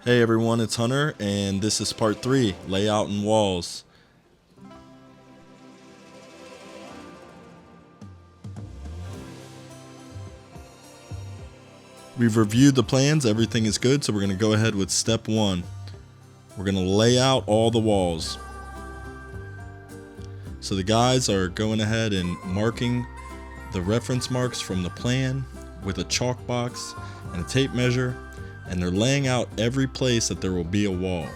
Hey everyone, it's Hunter, and this is part 3, layout and walls. We've reviewed the plans, everything is good, so we're going to go ahead with step 1. We're going to lay out all the walls. So the guys are going ahead and marking the reference marks from the plan with a chalk box and a tape measure, and they're laying out every place that there will be a wall.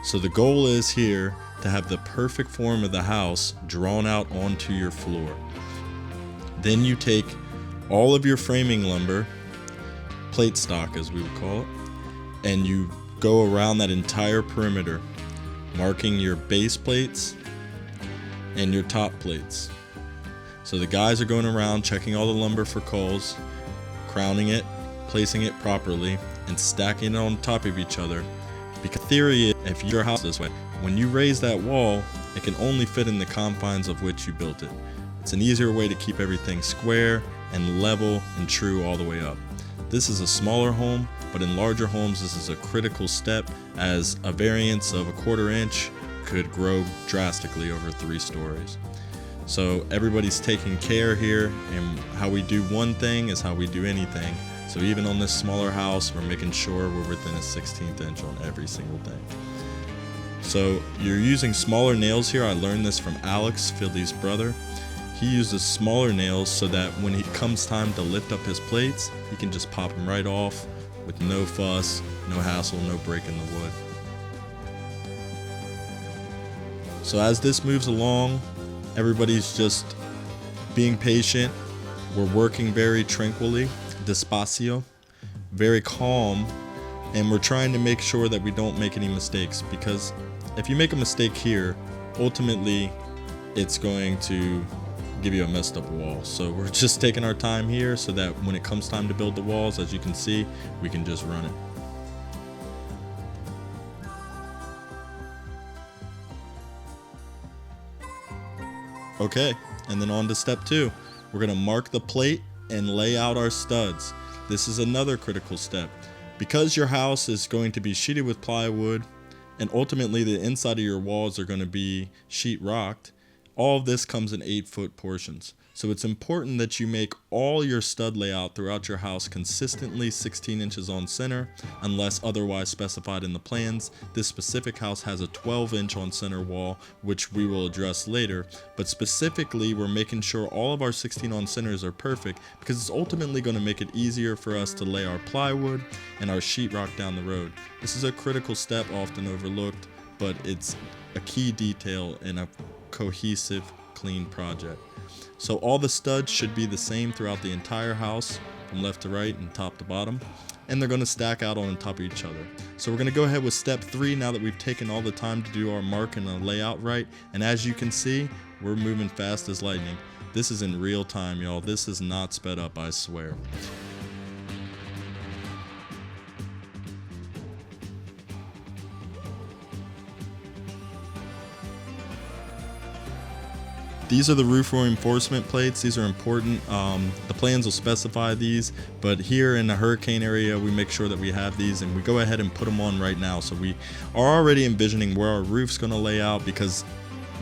So the goal is here to have the perfect form of the house drawn out onto your floor. Then you take all of your framing lumber, plate stock as we would call it, and you go around that entire perimeter, marking your base plates and your top plates. So the guys are going around checking all the lumber for coals, crowning it, placing it properly, and stacking it on top of each other. Because theory is, if your house is this way, when you raise that wall, it can only fit in the confines of which you built it. It's an easier way to keep everything square and level and true all the way up. This is a smaller home, but in larger homes this is a critical step, as a variance of 1/4 inch could grow drastically over 3 stories. So everybody's taking care here, and how we do one thing is how we do anything. So even on this smaller house, we're making sure we're within a 1/16 inch on every single thing. So you're using smaller nails here. I learned this from Alex, Philly's brother. He uses smaller nails so that when it comes time to lift up his plates, he can just pop them right off with no fuss, no hassle, no breaking the wood. So as this moves along, everybody's just being patient. We're working very tranquilly, despacio, very calm, and we're trying to make sure that we don't make any mistakes, because if you make a mistake here, ultimately it's going to give you a messed up wall. So we're just taking our time here so that when it comes time to build the walls, as you can see, we can just run it. Okay, and then on to step 2. We're going to mark the plate and lay out our studs. This is another critical step. Because your house is going to be sheeted with plywood, and ultimately the inside of your walls are going to be sheetrocked, all of this comes in 8-foot portions. So it's important that you make all your stud layout throughout your house consistently 16 inches on center, unless otherwise specified in the plans. This specific house has a 12-inch on center wall, which we will address later, but specifically we're making sure all of our 16 on centers are perfect, because it's ultimately going to make it easier for us to lay our plywood and our sheetrock down the road. This is a critical step, often overlooked, but it's a key detail in a cohesive, clean project. So all the studs should be the same throughout the entire house, from left to right and top to bottom, and they're going to stack out on top of each other. So we're going to go ahead with step 3 now that we've taken all the time to do our mark and our layout right. And as you can see, we're moving fast as lightning. This is in real time, y'all. This is not sped up, I swear. These are the roof reinforcement plates. These are important. The plans will specify these, but here in the hurricane area, we make sure that we have these, and we go ahead and put them on right now. So we are already envisioning where our roof's going to lay out, because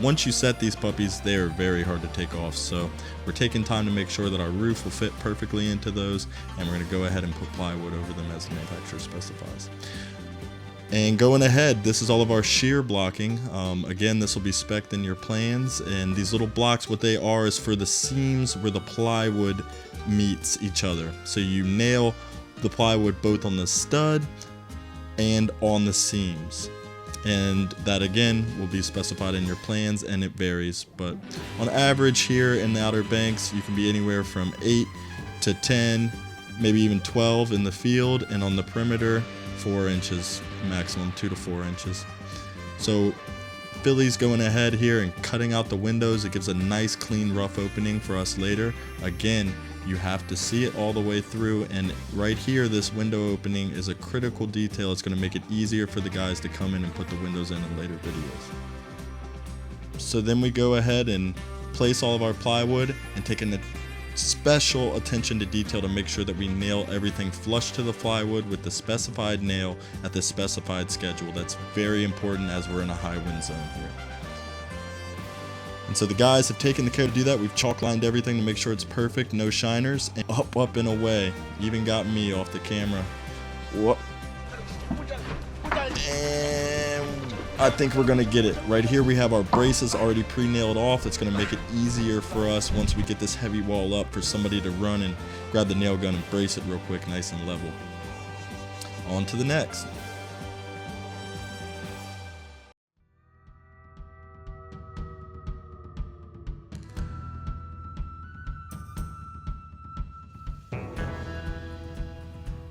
once you set these puppies, they are very hard to take off. So we're taking time to make sure that our roof will fit perfectly into those, and we're going to go ahead and put plywood over them as the manufacturer specifies. And going ahead, this is all of our shear blocking. Again, this will be spec'd in your plans, and these little blocks, what they are is for the seams where the plywood meets each other. So you nail the plywood both on the stud and on the seams, and that again will be specified in your plans, and it varies, but on average here in the Outer Banks you can be anywhere from 8 to 10, maybe even 12 in the field, and on the perimeter 4 inches maximum, 2 to 4 inches. So Philly's going ahead here and cutting out the windows. It gives a nice clean rough opening for us later. Again, you have to see it all the way through, and right here this window opening is a critical detail. It's going to make it easier for the guys to come in and put the windows in later videos. So then we go ahead and place all of our plywood and take an special attention to detail to make sure that we nail everything flush to the plywood with the specified nail at the specified schedule. That's very important as we're in a high wind zone here. And so the guys have taken the care to do that. We've chalk lined everything to make sure it's perfect, no shiners, and up and away. Even got me off the camera. Whoop. And I think we're gonna get it. Right here we have our braces already pre-nailed off. That's gonna make it easier for us once we get this heavy wall up for somebody to run and grab the nail gun and brace it real quick, nice and level. On to the next.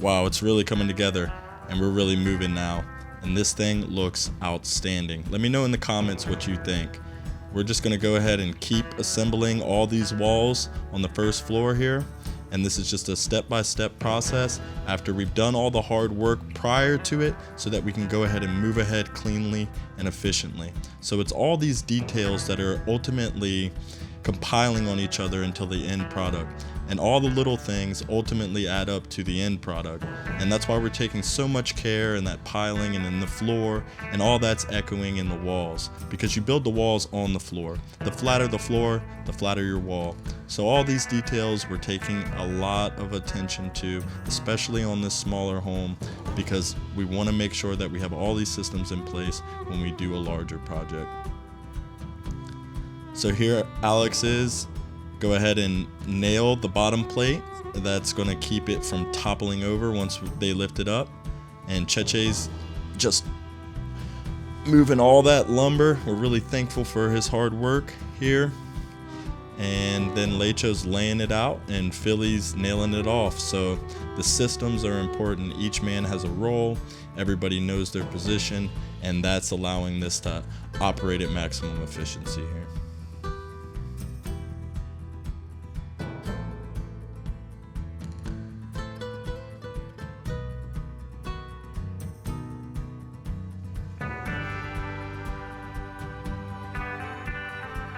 Wow, it's really coming together and we're really moving now. And this thing looks outstanding. Let me know in the comments what you think. We're just gonna go ahead and keep assembling all these walls on the first floor here. And this is just a step-by-step process after we've done all the hard work prior to it so that we can go ahead and move ahead cleanly and efficiently. So it's all these details that are ultimately compiling on each other until the end product. And all the little things ultimately add up to the end product. And that's why we're taking so much care in that piling and in the floor, and all that's echoing in the walls, because you build the walls on the floor. The flatter the floor, the flatter your wall. So all these details we're taking a lot of attention to, especially on this smaller home, because we want to make sure that we have all these systems in place when we do a larger project. So here Alex is. Go ahead and nail the bottom plate. That's going to keep it from toppling over once they lift it up. And Cheche's just moving all that lumber. We're really thankful for his hard work here. And then Lecho's laying it out and Philly's nailing it off. So the systems are important. Each man has a role. Everybody knows their position. And that's allowing this to operate at maximum efficiency here.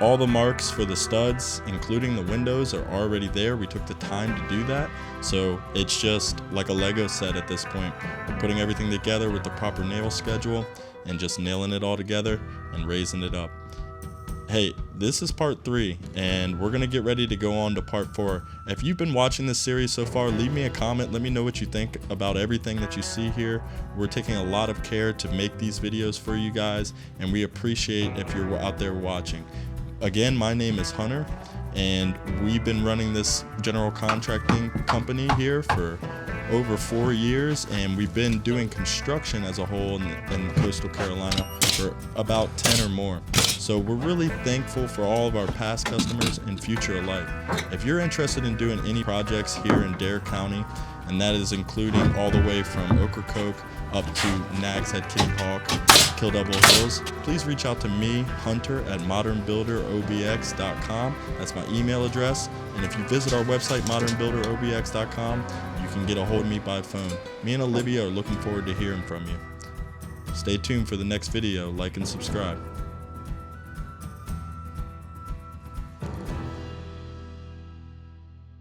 All the marks for the studs, including the windows, are already there. We took the time to do that. So it's just like a Lego set at this point. We're putting everything together with the proper nail schedule and just nailing it all together and raising it up. Hey, this is part 3 and we're gonna get ready to go on to part 4. If you've been watching this series so far, leave me a comment. Let me know what you think about everything that you see here. We're taking a lot of care to make these videos for you guys, and we appreciate if you're out there watching. Again, my name is Hunter, and we've been running this general contracting company here for over 4 years, and we've been doing construction as a whole in coastal Carolina for about 10 or more. So we're really thankful for all of our past customers and future alike. If you're interested in doing any projects here in Dare County, and that is including all the way from Ocracoke up to Nags Head, King Hawk, Kill Devil Hills, please reach out to me, Hunter, at modernbuilderobx.com. That's my email address. And if you visit our website, modernbuilderobx.com, you can get a hold of me by phone. Me and Olivia are looking forward to hearing from you. Stay tuned for the next video. Like and subscribe.